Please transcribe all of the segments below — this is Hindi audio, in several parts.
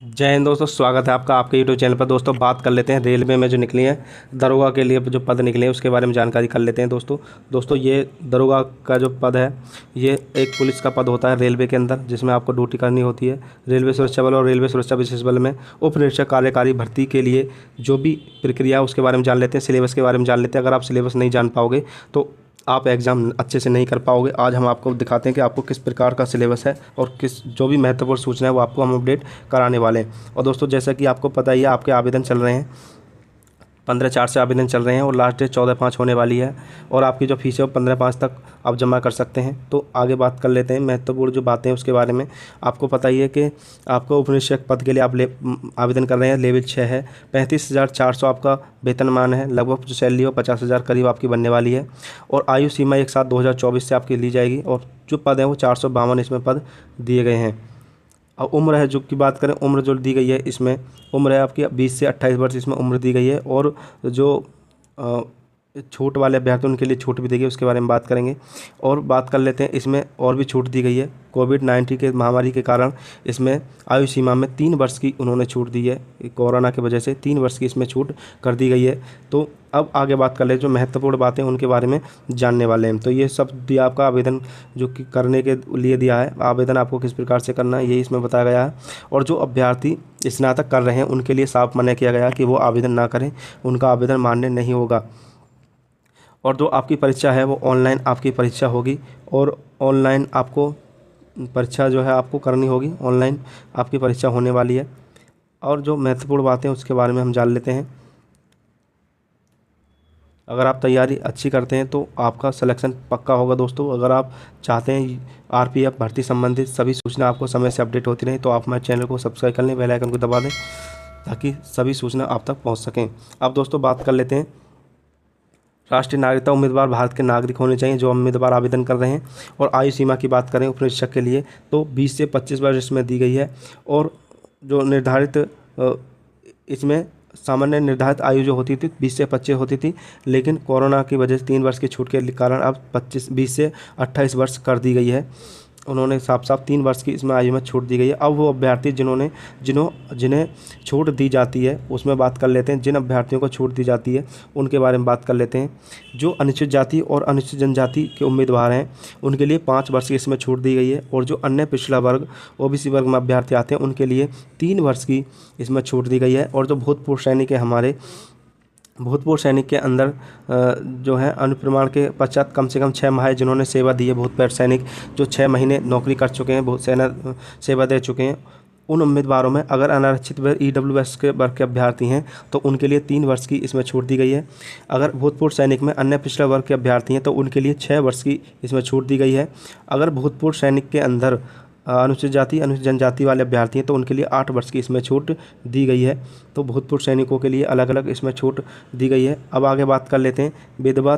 जय हिंद दोस्तों, स्वागत है आपका आपके यूट्यूब चैनल पर। दोस्तों बात कर लेते हैं रेलवे में जो निकली है दरोगा के लिए जो पद निकले हैं उसके बारे में जानकारी कर लेते हैं। दोस्तों ये दरोगा का जो पद है ये एक पुलिस का पद होता है रेलवे के अंदर, जिसमें आपको ड्यूटी करनी होती है। रेलवे सुरक्षा बल और रेलवे सुरक्षा विशेष बल में उप निरीक्षक कार्यकारी भर्ती के लिए जो भी प्रक्रिया है उसके बारे में जान लेते हैं, सिलेबस के बारे में जान लेते हैं। अगर आप सिलेबस नहीं जान पाओगे तो आप एग्ज़ाम अच्छे से नहीं कर पाओगे। आज हम आपको दिखाते हैं कि आपको किस प्रकार का सिलेबस है और किस जो भी महत्वपूर्ण सूचना है वो आपको हम अपडेट कराने वाले हैं। और दोस्तों जैसा कि आपको पता ही है, आपके आवेदन चल रहे हैं 15/4 से आवेदन चल रहे हैं और लास्ट डेट 14/5 होने वाली है। और आपकी जो फीस है वो 15/5 तक आप जमा कर सकते हैं। तो आगे बात कर लेते हैं महत्वपूर्ण जो बातें हैं उसके बारे में। आपको पता ही है कि आपको उप निरीक्षक पद के लिए आप आवेदन कर रहे हैं, लेवल 6 है। 35,400 आपका वेतनमान है। लगभग जो सैलरी है 50,000 करीब आपकी बनने वाली है। और आयु सीमा 1/7/2024 से आपकी ली जाएगी। और जो पद है वो 452 इसमें पद दिए गए हैं। और उम्र है जो की बात करें, उम्र जो दी गई है इसमें उम्र है आपकी 20 से 28 वर्ष इसमें उम्र दी गई है। और जो छूट वाले अभ्यर्थी उनके लिए छूट भी दी गई, उसके बारे में बात करेंगे। और बात कर लेते हैं इसमें और भी छूट दी गई है। कोविड-19 के महामारी के कारण इसमें आयु सीमा में 3 वर्ष की उन्होंने छूट दी है। कोरोना की वजह से 3 वर्ष की इसमें छूट कर दी गई है। तो अब आगे बात कर ले जो महत्वपूर्ण बातें उनके बारे में जानने वाले हैं। तो ये सब दिया आपका आवेदन जो कि करने के लिए दिया है। आवेदन आपको किस प्रकार से करना है ये इसमें बताया गया है। और जो अभ्यर्थी स्नातक कर रहे हैं उनके लिए साफ मना किया गया कि वो आवेदन ना करें, उनका आवेदन मान्य नहीं होगा। और जो आपकी परीक्षा है वो ऑनलाइन आपकी परीक्षा होगी। और ऑनलाइन आपको परीक्षा जो है आपको करनी होगी, ऑनलाइन आपकी परीक्षा होने वाली है। और जो महत्वपूर्ण बातें उसके बारे में हम जान लेते हैं। अगर आप तैयारी अच्छी करते हैं तो आपका सिलेक्शन पक्का होगा। दोस्तों अगर आप चाहते हैं आरपीएफ भर्ती संबंधित सभी सूचना आपको समय से अपडेट होती रहे तो आप हमारे चैनल को सब्सक्राइब कर लें, बेल आइकन को दबा दें ताकि सभी सूचना आप तक पहुंच सकें। अब दोस्तों बात कर लेते हैं राष्ट्रीय नागरिकता उम्मीदवार भारत के नागरिक होने चाहिए जो उम्मीदवार आवेदन कर रहे हैं। और आयु सीमा की बात करें उप निरीक्षक के लिए तो 20 से 25 वर्ष इसमें दी गई है। और जो निर्धारित इसमें सामान्य निर्धारित आयु जो होती थी 20 से 25 होती थी, लेकिन कोरोना की वजह से 3 वर्ष की छूट के कारण अब 20 से 28 वर्ष कर दी गई है। उन्होंने साफ 3 वर्ष की इसमें आयु में छूट दी गई है। अब वो अभ्यर्थी जिन्हें छूट दी जाती है उसमें बात कर लेते हैं। जिन अभ्यर्थियों को छूट दी जाती है उनके बारे में बात कर लेते हैं। जो अनुसूचित जाति और अनुसूचित जनजाति के उम्मीदवार हैं उनके लिए 5 वर्ष की इसमें छूट दी गई है। और जो अन्य पिछड़ा वर्ग ओबीसी वर्ग में अभ्यर्थी आते हैं उनके लिए 3 वर्ष की इसमें छूट दी गई है। और जो भूतपूर्व सैनिक है, हमारे भूतपूर्व सैनिक के अंदर जो है अनुप्रमाण के पश्चात कम से कम 6 माह जिन्होंने सेवा दी है, भूतपूर्व सैनिक जो 6 महीने नौकरी कर चुके हैं, बहुत सेना सेवा दे चुके हैं, उन उम्मीदवारों में अगर अनारक्षित वर्ग ईडब्ल्यूएस के वर्ग के अभ्यर्थी हैं तो उनके लिए 3 वर्ष की इसमें छूट दी गई है। अगर भूतपूर्व सैनिक में अन्य पिछड़ा वर्ग के अभ्यर्थी हैं तो उनके लिए 6 वर्ष की इसमें छूट दी गई है। अगर भूतपूर्व सैनिक के अंदर अनुसूचित जाति अनुसूचित जनजाति वाले अभ्यर्थी हैं तो उनके लिए 8 वर्ष की इसमें छूट दी गई है। तो भूतपूर्व सैनिकों के लिए अलग अलग इसमें छूट दी गई है। अब आगे बात कर लेते हैं विधवा,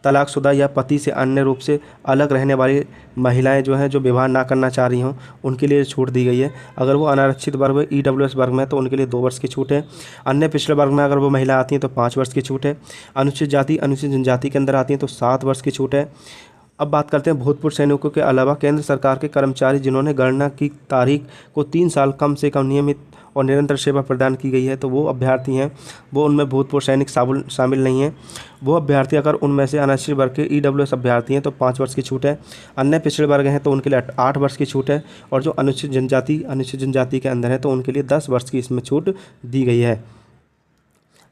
तलाकशुदा या पति से अन्य रूप से अलग रहने वाली महिलाएं जो हैं जो विवाह ना करना चाह रही हों उनके लिए छूट दी गई है। अगर वो अनारक्षित वर्ग में ईडब्ल्यूएस वर्ग में तो उनके लिए 2 वर्ष की छूट है। अन्य पिछड़े वर्ग में अगर वो महिला आती हैं तो 5 वर्ष की छूट है। अनुसूचित जाति अनुसूचित जनजाति के अंदर आती हैं तो 7 वर्ष की छूट है। अब बात करते हैं भूतपूर्व सैनिकों के अलावा केंद्र सरकार के कर्मचारी जिन्होंने गणना की तारीख को 3 साल कम से कम नियमित और निरंतर सेवा प्रदान की गई है तो वो अभ्यर्थी हैं, वो उनमें भूतपूर्व सैनिक शामिल नहीं हैं। वो अभ्यर्थी अगर उनमें से अनुसूचित वर्ग के ईडब्ल्यूएस अभ्यर्थी हैं तो 5 वर्ष की छूट है। अन्य पिछड़े वर्ग हैं तो उनके लिए 8 वर्ष की छूट है। और जो अनुसूचित जनजाति के अंदर है तो उनके लिए 10 वर्ष की इसमें छूट दी गई है।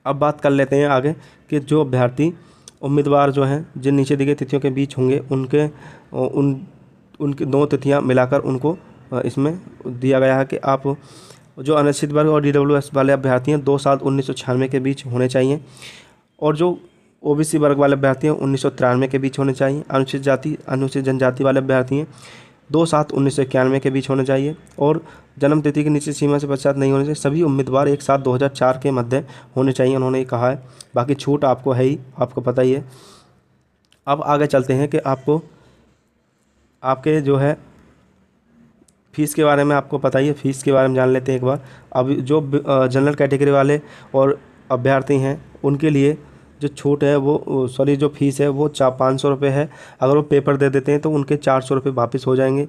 अब बात कर लेते हैं आगे कि जो अभ्यर्थी उम्मीदवार जो हैं जिन नीचे दी गई तिथियों के बीच होंगे उनकी 2 तिथियां मिलाकर उनको इसमें दिया गया है कि आप जो अनुसूचित वर्ग और ईडब्ल्यूएस वाले अभ्यर्थी हैं 2 साल 1996 के बीच होने चाहिए। और जो ओबीसी वर्ग वाले अभ्यर्थी हैं 1993 के बीच होने चाहिए। अनुसूचित जाति अनुसूचित जनजाति वाले अभ्यर्थी हैं 2/7/1991 के बीच होने चाहिए। और जन्म तिथि की निश्चित सीमा से पश्चात नहीं होने चाहिए। सभी उम्मीदवार 1/7/2004 के मध्य होने चाहिए, उन्होंने ये कहा है। बाकी छूट आपको है ही, आपको पता ही है। अब आगे चलते हैं कि आपको आपके जो है फ़ीस के बारे में आपको पता ही है, फ़ीस के बारे में जान लेते हैं एक बार। अब जो जनरल कैटेगरी वाले और अभ्यर्थी हैं उनके लिए जो छूट है वो सॉरी जो फीस है वो 500 रुपये है। अगर वो पेपर दे देते हैं तो उनके 400 रुपये वापस हो जाएंगे।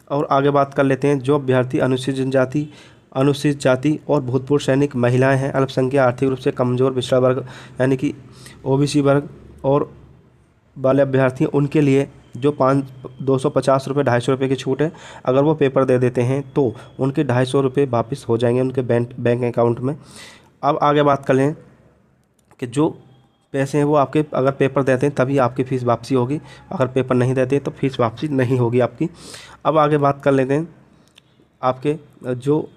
और आगे बात कर लेते हैं, जो अभ्यर्थी अनुसूचित जाति और भूतपूर्व सैनिक महिलाएं हैं, अल्पसंख्यक, आर्थिक रूप से कमज़ोर, पिछड़ा वर्ग यानी कि ओबीसी वर्ग और वाले अभ्यर्थी, उनके लिए जो 250 रुपये 250 रुपये की छूट है, अगर वो पेपर दे देते हैं तो उनके 250 रुपये वापस हो जाएंगे उनके बैंक अकाउंट में। अब आगे बात कर लें कि जो पैसे हैं वो आपके अगर पेपर देते हैं तभी आपकी फ़ीस वापसी होगी, अगर पेपर नहीं देते तो फ़ीस वापसी नहीं होगी आपकी। अब आगे बात कर लेते हैं, आपके जो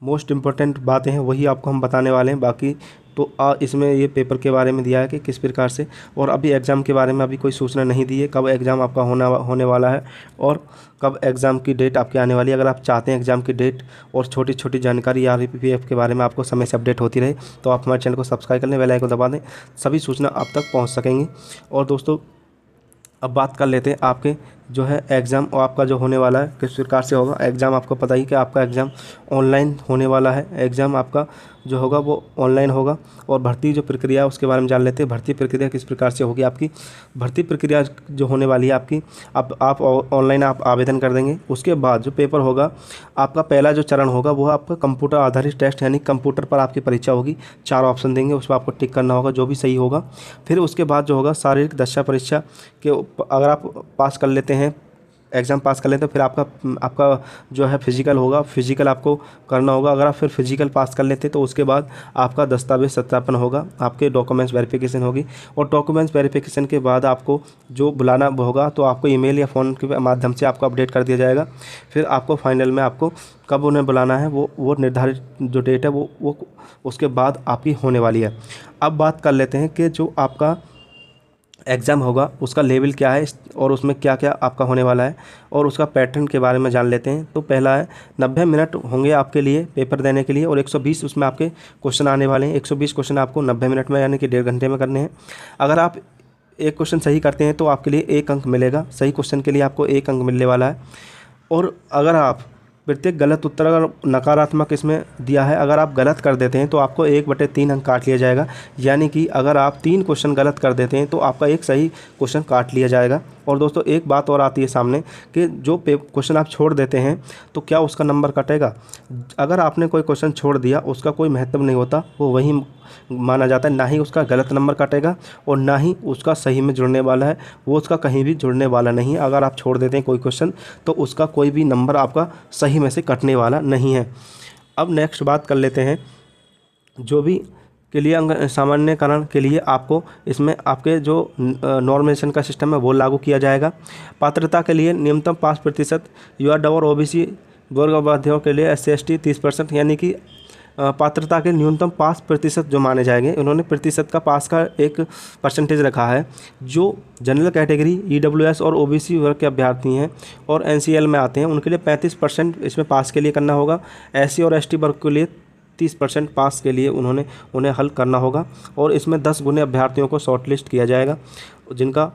मोस्ट इम्पोर्टेंट बातें हैं वही आपको हम बताने वाले हैं। बाकी तो इसमें ये पेपर के बारे में दिया है कि किस प्रकार से, और अभी एग्ज़ाम के बारे में अभी कोई सूचना नहीं दी है, कब एग्ज़ाम आपका होने वाला है और कब एग्ज़ाम की डेट आपकी आने वाली है। अगर आप चाहते हैं एग्ज़ाम की डेट और छोटी छोटी जानकारी RPPF के बारे में आपको समय से अपडेट होती रहे तो आप हमारे चैनल को सब्सक्राइब कर लें, बेल आइकन को दबा दें, सभी सूचना आप तक पहुँच सकेंगी। और दोस्तों अब बात कर लेते हैं आपके जो है एग्ज़ाम और आपका जो होने वाला है किस प्रकार से होगा। एग्ज़ाम आपको पता ही कि आपका एग्ज़ाम ऑनलाइन होने वाला है, एग्ज़ाम आपका जो होगा वो ऑनलाइन होगा। और भर्ती जो प्रक्रिया है उसके बारे में जान लेते हैं, भर्ती प्रक्रिया किस प्रकार से होगी। आपकी भर्ती प्रक्रिया जो होने वाली है आपकी, आप ऑनलाइन आप आवेदन कर देंगे। उसके बाद जो पेपर होगा आपका, पहला जो चरण होगा वो आपका कंप्यूटर आधारित टेस्ट, यानी कंप्यूटर पर आपकी परीक्षा होगी। 4 ऑप्शन देंगे, उस पर आपको टिक करना होगा जो भी सही होगा। फिर उसके बाद जो होगा शारीरिक दक्षता परीक्षा के, अगर आप पास कर लेते हैं, एग्ज़ाम पास कर लेते हैं, फिर आपका जो है फिजिकल होगा, फिजिकल आपको करना होगा। अगर आप फिर फिजिकल पास कर लेते हैं तो उसके बाद आपका दस्तावेज सत्यापन होगा, आपके डॉक्यूमेंट्स वेरिफिकेशन होगी। और डॉक्यूमेंट्स वेरिफिकेशन के बाद आपको जो बुलाना होगा तो आपको ईमेल या फ़ोन के माध्यम से आपको अपडेट कर दिया जाएगा। फिर आपको फाइनल में आपको कब उन्हें बुलाना है वो निर्धारित जो डेट है वो उसके बाद आपकी होने वाली है। अब बात कर लेते हैं कि जो आपका एग्ज़ाम होगा उसका लेवल क्या है और उसमें क्या क्या आपका होने वाला है और उसका पैटर्न के बारे में जान लेते हैं। तो पहला है 90 मिनट होंगे आपके लिए पेपर देने के लिए और 120 उसमें आपके क्वेश्चन आने वाले हैं। 120 क्वेश्चन आपको 90 मिनट में यानी कि 1.5 घंटे में करने हैं। अगर आप एक क्वेश्चन सही करते हैं तो आपके लिए 1 अंक मिलेगा, सही क्वेश्चन के लिए आपको 1 अंक मिलने वाला है। और अगर आप प्रत्येक गलत उत्तर अगर नकारात्मक इसमें दिया है, अगर आप गलत कर देते हैं तो आपको 1/3 अंक काट लिया जाएगा। यानी कि अगर आप 3 क्वेश्चन गलत कर देते हैं तो आपका 1 सही क्वेश्चन काट लिया जाएगा। और दोस्तों एक बात और आती है सामने कि जो क्वेश्चन आप छोड़ देते हैं तो क्या उसका नंबर कटेगा। अगर आपने कोई क्वेश्चन छोड़ दिया उसका कोई महत्व नहीं होता, वो वही माना जाता है, ना ही उसका गलत नंबर कटेगा और ना ही उसका सही में जुड़ने वाला है, वो उसका कहीं भी जुड़ने वाला नहीं है। अगर आप छोड़ देते हैं कोई क्वेश्चन तो उसका कोई भी नंबर आपका सही में से कटने वाला नहीं है। अब नेक्स्ट बात कर लेते हैं, जो भी के लिए अंक सामान्यकरण के लिए आपको इसमें आपके जो नॉर्मलाइजेशन का सिस्टम है वो लागू किया जाएगा। पात्रता के लिए न्यूनतम 5% UR और OBC वर्ग अभ्यर्थियों के लिए SC/ST 30%, यानी कि पात्रता के न्यूनतम 5% जो माने जाएंगे। उन्होंने प्रतिशत का पास का एक परसेंटेज रखा है। जो जनरल कैटेगरी EWS और OBC वर्ग के अभ्यर्थी हैं और NCL में आते हैं उनके लिए 35% इसमें पास के लिए करना होगा। SC और ST वर्ग के लिए 30% पास के लिए उन्हें हल करना होगा। और इसमें 10 गुने अभ्यर्थियों को शॉर्टलिस्ट किया जाएगा जिनका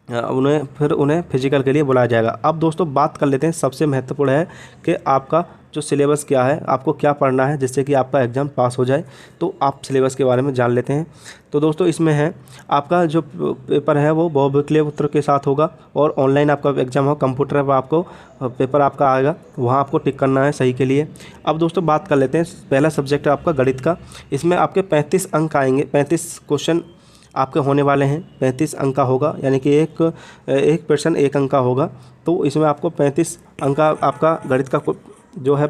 उन्हें फिजिकल के लिए बुलाया जाएगा। अब दोस्तों बात कर लेते हैं, सबसे महत्वपूर्ण है कि आपका जो सिलेबस क्या है, आपको क्या पढ़ना है जिससे कि आपका एग्ज़ाम पास हो जाए। तो आप सिलेबस के बारे में जान लेते हैं। तो दोस्तों इसमें है आपका जो पेपर है वो बहुविकल्पीय उत्तर के साथ होगा और ऑनलाइन आपका एग्ज़ाम हो, कंप्यूटर पर आपको पेपर आपका आएगा, वहाँ आपको टिक करना है सही के लिए। अब दोस्तों बात कर लेते हैं, पहला सब्जेक्ट है आपका गणित का। इसमें आपके 35 अंक आएंगे, 35 क्वेश्चन आपके होने वाले हैं। 35 अंक का होगा, यानी कि एक प्रश्न 1 अंक का होगा। तो इसमें आपको 35 अंक का आपका गणित का जो है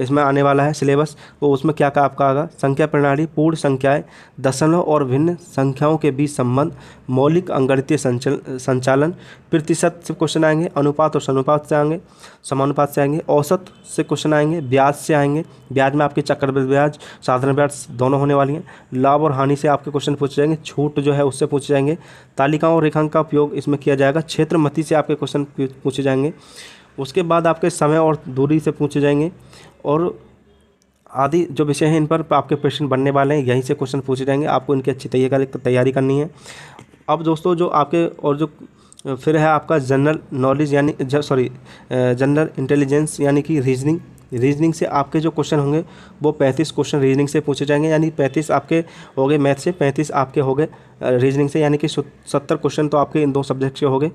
इसमें आने वाला है सिलेबस। तो उसमें क्या क्या आपका आएगा, संख्या प्रणाली, पूर्ण संख्याएं, दशमलव और भिन्न संख्याओं के बीच संबंध, मौलिक अंकगणितीय संचालन, प्रतिशत से क्वेश्चन आएंगे, अनुपात और समानुपात से आएंगे, औसत से क्वेश्चन आएंगे, ब्याज से आएंगे, ब्याज में आपके चक्रवृद्धि ब्याज, साधारण ब्याज दोनों होने वाली हैं, लाभ और हानि से आपके क्वेश्चन पूछे जाएंगे, छूट जो है उससे पूछे जाएंगे, तालिकाओं और रेखांकन का उपयोग इसमें किया जाएगा, क्षेत्रमति से आपके क्वेश्चन पूछे जाएंगे। उसके बाद आपके समय और दूरी से पूछे जाएंगे और आदि जो विषय हैं इन पर आपके प्रश्न बनने वाले हैं, यहीं से क्वेश्चन पूछे जाएंगे। आपको इनकी अच्छी तैयारी करनी है। अब दोस्तों जो आपके और जो फिर है आपका जनरल नॉलेज यानी जनरल इंटेलिजेंस यानी कि रीजनिंग रीजनिंग से आपके जो क्वेश्चन होंगे वो 35 क्वेश्चन रीजनिंग से पूछे जाएंगे, यानी 35 आपके हो गए मैथ से, 35 आपके हो गए रीजनिंग से, यानी कि 70 क्वेश्चन तो आपके इन दो सब्जेक्ट से हो गए।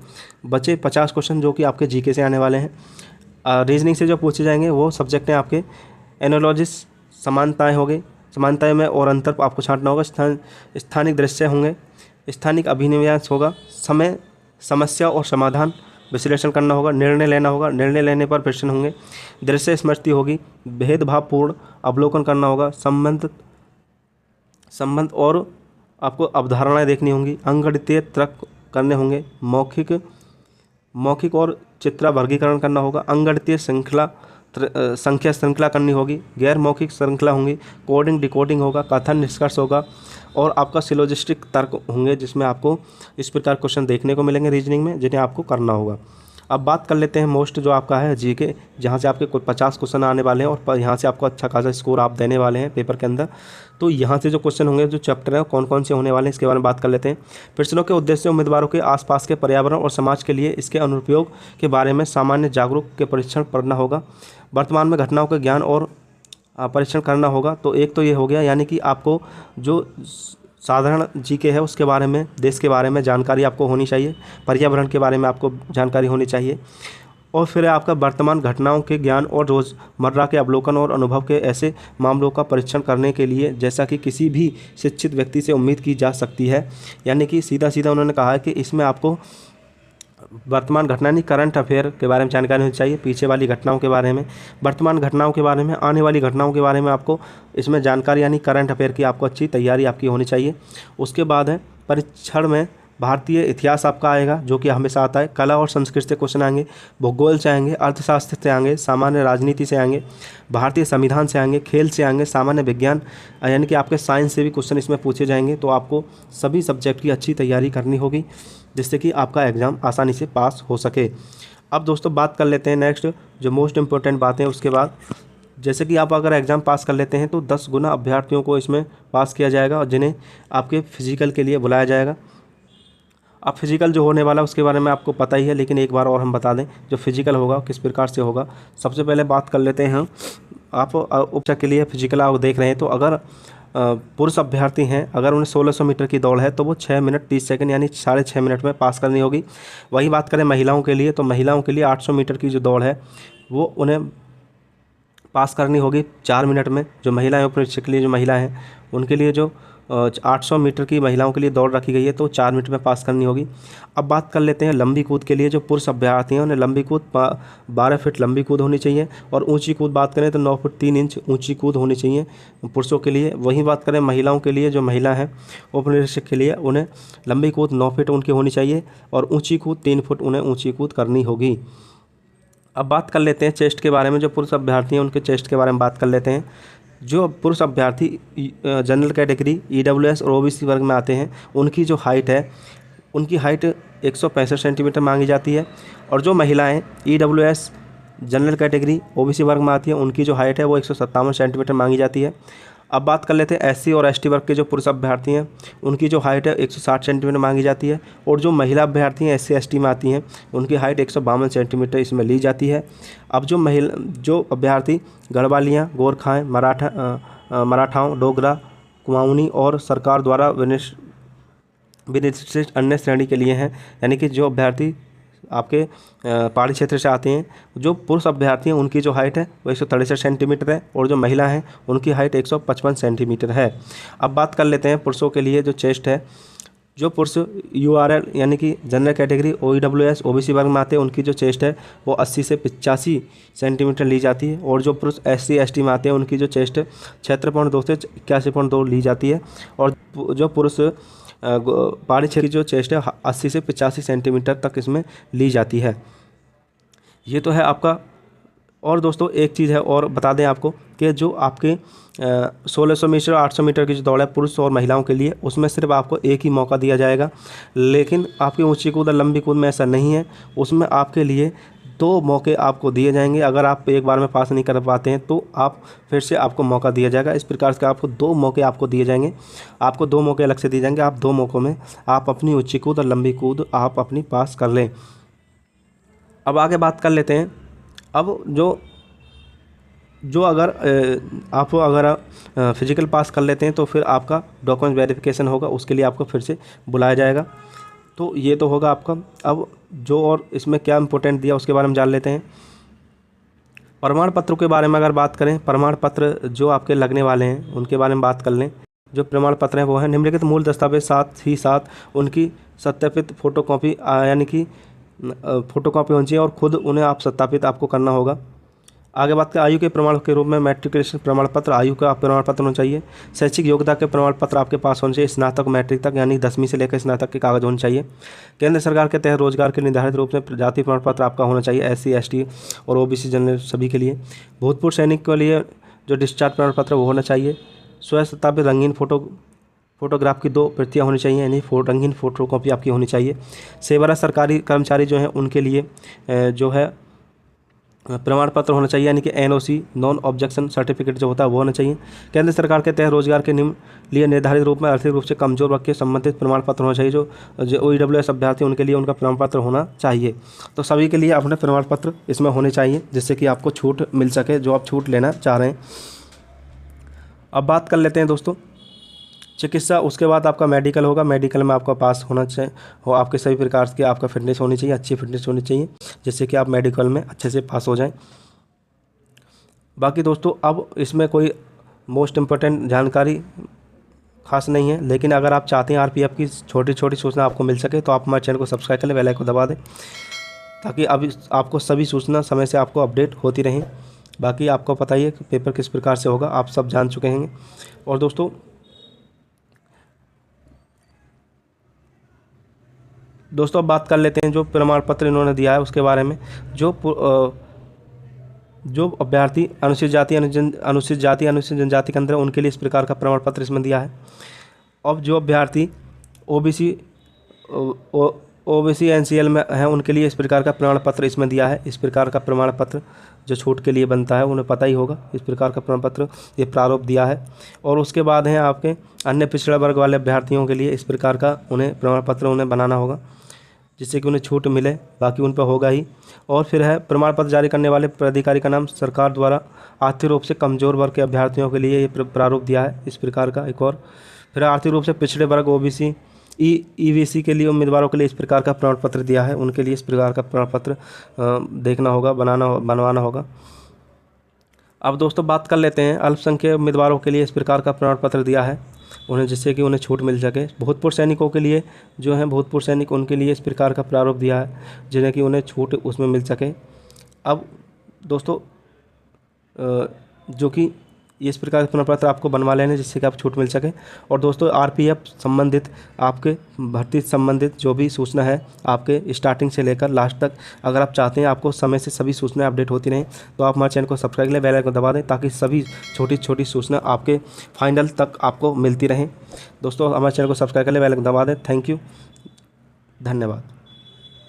बचे 50 क्वेश्चन जो कि आपके जीके से आने वाले हैं। रीजनिंग से जो पूछे जाएंगे वो सब्जेक्ट हैं आपके एनालॉजिस, समानताएँ हो गई, समानताएँ में और अंतर आपको छांटना होगा। स्थानिक दृश्य होंगे, स्थानिक अभिनिवेश होगा, समय, समस्या और समाधान विश्लेषण करना होगा, निर्णय लेना होगा, निर्णय लेने पर प्रश्न होंगे, दृश्य स्मृति होगी, भेदभावपूर्ण अवलोकन करना होगा, संबंध और आपको अवधारणाएं देखनी होंगी, अंकगणितीय तर्क करने होंगे, मौखिक और चित्रा वर्गीकरण करना होगा, अंकगणितीय संख्या श्रृंखला करनी होगी, गैर मौखिक श्रृंखला होंगी, कोडिंग डिकोडिंग होगा, कथन निष्कर्ष होगा और आपका सिलोजिस्टिक तर्क होंगे, जिसमें आपको इस प्रकार क्वेश्चन देखने को मिलेंगे रीजनिंग में, जिन्हें आपको करना होगा। अब बात कर लेते हैं मोस्ट जो आपका है जीके, जहाँ से आपके कुल 50 क्वेश्चन आने वाले हैं और यहाँ से आपको अच्छा खासा स्कोर आप देने वाले हैं पेपर के अंदर। तो यहाँ से जो क्वेश्चन होंगे, जो चैप्टर है कौन कौन से होने वाले हैं, इसके बारे में बात कर लेते हैं। प्रश्नों के उद्देश्य उम्मीदवारों के आसपास के पर्यावरण और समाज के लिए इसके अनुप्रयोग के बारे में सामान्य जागरूक के परीक्षण पढ़ना होगा, वर्तमान में घटनाओं के ज्ञान और परीक्षण करना होगा। तो एक तो ये हो गया, यानी कि आपको जो साधारण जीके है उसके बारे में, देश के बारे में जानकारी आपको होनी चाहिए, पर्यावरण के बारे में आपको जानकारी होनी चाहिए, और फिर आपका वर्तमान घटनाओं के ज्ञान और रोज़मर्रा के अवलोकन और अनुभव के ऐसे मामलों का परीक्षण करने के लिए जैसा कि किसी भी शिक्षित व्यक्ति से उम्मीद की जा सकती है। यानी कि सीधा सीधा उन्होंने कहा है कि इसमें आपको वर्तमान घटना नहीं, करंट अफेयर के बारे में जानकारी होनी चाहिए, पीछे वाली घटनाओं के बारे में, वर्तमान घटनाओं के बारे में, आने वाली घटनाओं के बारे में आपको इसमें जानकारी, यानी करंट अफेयर की आपको अच्छी तैयारी आपकी होनी चाहिए। उसके बाद है परीक्षण में भारतीय इतिहास आपका आएगा, जो कि हमेशा आता है, कला और संस्कृति से क्वेश्चन आएंगे, भूगोल से आएंगे, अर्थशास्त्र से आएंगे, सामान्य राजनीति से आएंगे, भारतीय संविधान से आएंगे, खेल से आएंगे, सामान्य विज्ञान यानी कि आपके साइंस से भी क्वेश्चन इसमें पूछे जाएंगे। तो आपको सभी सब्जेक्ट की अच्छी तैयारी करनी होगी, जिससे कि आपका एग्ज़ाम आसानी से पास हो सके। अब दोस्तों बात कर लेते हैं नेक्स्ट जो मोस्ट इम्पोर्टेंट बातें। उसके बाद जैसे कि आप अगर एग्ज़ाम पास कर लेते हैं तो 10 गुना अभ्यर्थियों को इसमें पास किया जाएगा और जिन्हें आपके फिजिकल के लिए बुलाया जाएगा। अब फिजिकल जो होने वाला है उसके बारे में आपको पता ही है, लेकिन एक बार और हम बता दें जो फिजिकल होगा किस प्रकार से होगा। सबसे पहले बात कर लेते हैं, आप उपचार के लिए फिजिकल आप देख रहे हैं, तो अगर पुरुष अभ्यर्थी हैं, अगर उन्हें 1600 मीटर की दौड़ है तो वो 6 मिनट 30 सेकंड यानी 6.5 मिनट में पास करनी होगी। वही बात करें महिलाओं के लिए, तो महिलाओं के लिए 800 मीटर की जो दौड़ है वो उन्हें पास करनी होगी 4 मिनट में। जो महिलाएं उपनिरीक्षक के लिए जो महिला हैं उनके लिए जो 800 मीटर की महिलाओं के लिए दौड़ रखी गई है तो 4 मिनट में पास करनी होगी। अब बात कर लेते हैं लंबी कूद के लिए। जो पुरुष अभ्यर्थी हैं उन्हें लंबी कूद 12 फीट लंबी कूद होनी चाहिए, और ऊंची कूद बात करें तो 9 फुट 3 इंच ऊंची कूद होनी चाहिए पुरुषों के लिए। वहीं बात करें महिलाओं के लिए, जो महिला हैं उपनिरीक्षक के लिए, उन्हें लंबी कूद 9 फीट उनकी होनी चाहिए और ऊँची कूद 3 फुट उन्हें ऊँची कूद करनी होगी। अब बात कर लेते हैं चेस्ट के बारे में। जो पुरुष अभ्यर्थी हैं उनके चेस्ट के बारे में बात कर लेते हैं। जो पुरुष अभ्यर्थी जनरल कैटेगरी, ईडब्ल्यूएस और ओबीसी वर्ग में आते हैं उनकी जो हाइट है, उनकी हाइट 165 सेंटीमीटर मांगी जाती है, और जो महिलाएं ईडब्ल्यूएस जनरल कैटेगरी ओबीसी वर्ग में आती हैं उनकी जो हाइट है वो 157 सेंटीमीटर मांगी जाती है। अब बात कर लेते हैं एससी और एसटी वर्ग के जो पुरुष अभ्यर्थी हैं उनकी जो हाइट है 160 सेंटीमीटर मांगी जाती है, और जो महिला अभ्यर्थी हैं एससी एसटी में आती हैं उनकी हाइट 152 सेंटीमीटर इसमें ली जाती है। अब जो अभ्यर्थी गढ़वालियाँ, गोरखाएँ, मराठाओं, डोगरा, कुमाऊनी और सरकार द्वारा विनिर्दिष्ट अन्य श्रेणी के लिए हैं, यानी कि जो अभ्यर्थी आपके पहाड़ी क्षेत्र से आते हैं, जो पुरुष अभ्यर्थी हैं उनकी जो हाइट है वो 163 सेंटीमीटर है, और जो महिला हैं उनकी हाइट 155 सेंटीमीटर है। अब बात कर लेते हैं पुरुषों के लिए जो चेस्ट है। जो पुरुष यूआरएल यानी कि जनरल कैटेगरी, ओईडब्ल्यूएस ओबीसी वर्ग में आते हैं उनकी जो चेस्ट है वो 80 से 85 सेंटीमीटर ली जाती है, और जो पुरुष एससी एसटी में आते हैं उनकी जो चेस्ट है 76.2 से 81.2 ली जाती है, और जो पुरुष पहाड़ी क्षेत्र की जो चेस्ट है 80 से 85 सेंटीमीटर तक इसमें ली जाती है। ये तो है आपका। और दोस्तों एक चीज़ है और बता दें आपको कि जो आपके 1600 मीटर 800 मीटर की जो दौड़ है पुरुष और महिलाओं के लिए, उसमें सिर्फ आपको एक ही मौका दिया जाएगा, लेकिन आपकी ऊंची कूद और लंबी कूद में ऐसा नहीं है। उसमें आपके लिए 2 मौके आपको दिए जाएंगे। अगर आप एक बार में पास नहीं कर पाते हैं तो आप फिर से आपको मौका दिया जाएगा। इस प्रकार से आपको 2 मौके आपको दिए जाएंगे, आपको 2 मौके अलग से दिए जाएंगे। आप 2 मौक़ों में आप अपनी ऊंची कूद और लंबी कूद आप अपनी पास कर लें। अब आगे बात कर लेते हैं। अब जो जो अगर आप अगर फिजिकल पास कर लेते हैं तो फिर आपका डॉक्यूमेंट वेरिफिकेशन होगा, उसके लिए आपको फिर से बुलाया जाएगा। तो ये तो होगा आपका। अब जो और इसमें क्या इम्पोर्टेंट दिया उसके बारे में जान लेते हैं। प्रमाण पत्रों के बारे में अगर बात करें, प्रमाण पत्र जो आपके लगने वाले हैं उनके बारे में बात कर लें। जो प्रमाण पत्र हैं वो हैं निम्नलिखित मूल दस्तावेज साथ ही साथ उनकी सत्यापित फ़ोटोकॉपी यानी कि फ़ोटोकॉपी होनी चाहिए और ख़ुद उन्हें आप सत्यापित आपको करना होगा। आगे बात करें आयु के प्रमाण के रूप में मैट्रिकुलेशन प्रमाण पत्र, आयु का प्रमाण पत्र होना चाहिए। शैक्षिक योग्यता के प्रमाण पत्र आपके पास होने चाहिए, स्नातक मैट्रिक तक यानी 10वीं से लेकर स्नातक के कागज होने चाहिए। केंद्र सरकार के तहत रोजगार के निर्धारित रूप से जाति प्रमाण पत्र आपका होना चाहिए, SC ST और OBC जनरल सभी के लिए। भूतपूर्व सैनिक के लिए जो डिस्चार्ज प्रमाण पत्र वो होना चाहिए। स्वयं सत्यापित रंगीन फोटोग्राफ की 2 प्रतियाँ होनी चाहिए यानी रंगीन फोटोकॉपी आपकी होनी चाहिए। सेवारत सरकारी कर्मचारी जो हैं उनके लिए जो है प्रमाण पत्र होना चाहिए यानी कि NOC नॉन ऑब्जेक्शन सर्टिफिकेट जो होता है वो होना चाहिए। केंद्र सरकार के तहत रोजगार के निम्न लिए निर्धारित रूप में आर्थिक रूप से कमजोर वर्ग के संबंधित प्रमाण पत्र होना चाहिए। जो OEWS अभ्यर्थी उनके लिए उनका प्रमाण पत्र होना चाहिए। तो सभी के लिए अपने प्रमाण पत्र इसमें होने चाहिए जिससे कि आपको छूट मिल सके जो आप छूट लेना चाह रहे हैं। अब बात कर लेते हैं दोस्तों चिकित्सा। उसके बाद आपका मेडिकल होगा। मेडिकल में आपका पास होना चाहिए हो, आपके सभी प्रकार की आपका फिटनेस होनी चाहिए, अच्छी फिटनेस होनी चाहिए जिससे कि आप मेडिकल में अच्छे से पास हो जाएं। बाकी दोस्तों अब इसमें कोई मोस्ट इम्पोर्टेंट जानकारी खास नहीं है, लेकिन अगर आप चाहते हैं RPF की छोटी छोटी सूचना आपको मिल सके तो आप हमारे चैनल को सब्सक्राइब कर लें, बेल आइकन को दबा दें ताकि अब आपको सभी सूचना समय से आपको अपडेट होती रहें। बाकी आपको पता ही है कि पेपर किस प्रकार से होगा, आप सब जान चुके हैं। और दोस्तों अब बात कर लेते हैं जो प्रमाण पत्र इन्होंने दिया है उसके बारे में। जो अभ्यर्थी अनुसूचित जाति अनुसूचित जनजाति के अंदर है उनके लिए इस प्रकार का प्रमाण पत्र इसमें दिया है। अब जो अभ्यर्थी OBC NCL में है उनके लिए इस प्रकार का प्रमाण पत्र इसमें दिया है। इस प्रकार का प्रमाण पत्र जो छूट के लिए बनता है उन्हें पता ही होगा, इस प्रकार का प्रमाण पत्र ये प्रारूप दिया है। और उसके बाद हैं आपके अन्य पिछड़ा वर्ग वाले अभ्यर्थियों के लिए इस प्रकार का उन्हें प्रमाण पत्र उन्हें बनाना होगा जिससे कि उन्हें छूट मिले, बाकी उन पर होगा ही। और फिर है प्रमाण पत्र जारी करने वाले प्राधिकारी का नाम। सरकार द्वारा आर्थिक रूप से कमजोर वर्ग के अभ्यर्थियों के लिए ये प्रारूप दिया है इस प्रकार का एक और। फिर आर्थिक रूप से पिछड़े वर्ग OBC EVC के लिए उम्मीदवारों के लिए इस प्रकार का प्रमाण पत्र दिया है, उनके लिए इस प्रकार का प्रमाण पत्र देखना होगा, बनवाना होगा। अब दोस्तों बात कर लेते हैं अल्पसंख्यक उम्मीदवारों के लिए इस प्रकार का प्रमाण पत्र दिया है उन्हें जिससे कि उन्हें छूट मिल सके। भूतपूर्व सैनिकों के लिए जो हैं भूतपूर्व सैनिक उनके लिए इस प्रकार का प्रारूप दिया है जिन्हें कि उन्हें छूट उसमें मिल सके। अब दोस्तों जो कि इस प्रकार के प्रमाण पत्र आपको बनवा लेने जिससे कि आप छूट मिल सके। और दोस्तों RPF संबंधित आपके भर्ती संबंधित जो भी सूचना है आपके स्टार्टिंग से लेकर लास्ट तक, अगर आप चाहते हैं आपको समय से सभी सूचनाएं अपडेट होती रहें तो आप हमारे चैनल को सब्सक्राइब करें, बेल आइकन को दबा दें ताकि सभी छोटी छोटी सूचना आपके फाइनल तक आपको मिलती रहें। दोस्तों हमारे चैनल को सब्सक्राइब करें, बेल आइकन दबा दें। थैंक यू, धन्यवाद।